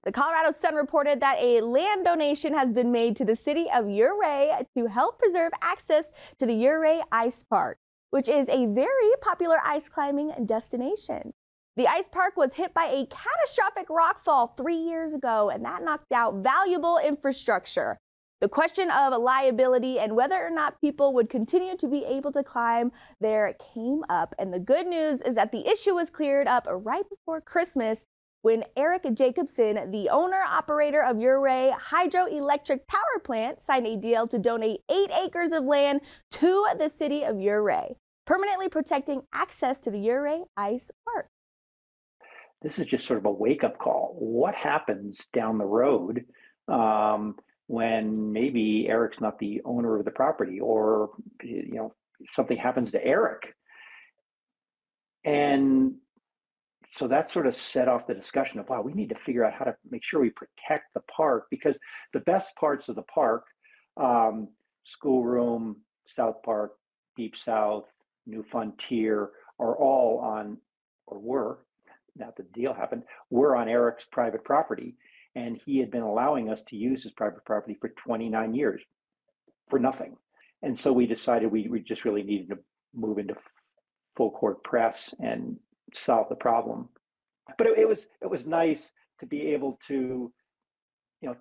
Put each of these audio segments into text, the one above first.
The Colorado Sun reported that a land donation has been made to the city of Ouray to help preserve access to the Ouray Ice Park, which is a very popular ice climbing destination. The ice park was hit by a catastrophic rockfall 3 years ago, and that knocked out valuable infrastructure. The question of liability and whether or not people would continue to be able to climb there came up, and the good news is that the issue was cleared up right before Christmas when Eric Jacobson, the owner-operator of Ouray Hydroelectric Power Plant, signed a deal to donate 8 acres of land to the city of Ouray, permanently protecting access to the Ouray Ice Park. This is just sort of a wake-up call. What happens down the road when maybe Eric's not the owner of the property, or something happens to Eric? And so that sort of set off the discussion of, wow, we need to figure out how to make sure we protect the park, because the best parts of the park, Schoolroom, South Park, Deep South, New Frontier, are all on, or were, now the deal happened, were on Eric's private property. And he had been allowing us to use his private property for 29 years for nothing. And so we decided we just really needed to move into full court press and solve the problem. But it was nice to be able to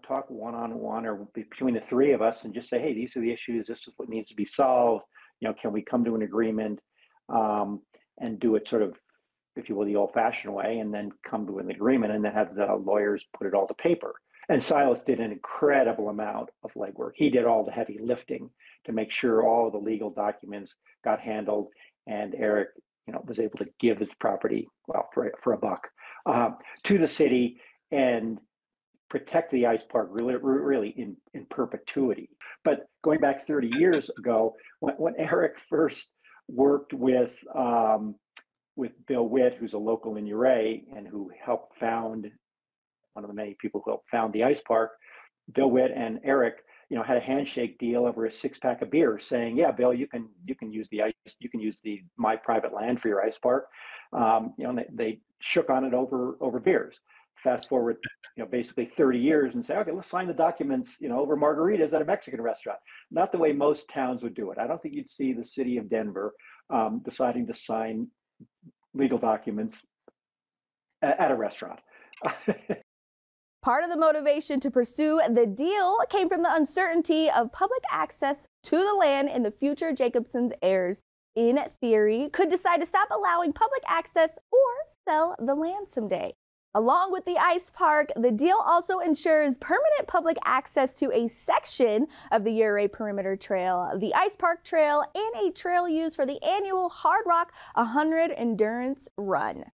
talk one-on-one or between the three of us and just say, hey, these are the issues, this is what needs to be solved, can we come to an agreement, and do it sort of, if you will, the old-fashioned way, and then come to an agreement and then have the lawyers put it all to paper. And Silas did an incredible amount of legwork. He did all the heavy lifting to make sure all of the legal documents got handled, and Eric was able to give his property, well, for a buck, to the city and protect the ice park really in perpetuity. But going back 30 years ago, when Eric first worked with Bill Witt, who's a local in Ouray and who helped found, one of the many people who helped found the ice park, Bill Witt and Eric had a handshake deal over a 6-pack of beer, saying, "Yeah, Bill, you can use the ice, you can use my private land for your ice park." And they shook on it over beers. Fast forward, basically 30 years, and say, "Okay, let's sign the documents, over margaritas at a Mexican restaurant." Not the way most towns would do it. I don't think you'd see the city of Denver deciding to sign legal documents at a restaurant. Part of the motivation to pursue the deal came from the uncertainty of public access to the land in the future. Jacobson's heirs, in theory, could decide to stop allowing public access or sell the land someday. Along with the ice park, the deal also ensures permanent public access to a section of the Ouray Perimeter Trail, the Ice Park Trail, and a trail used for the annual Hard Rock 100 Endurance Run.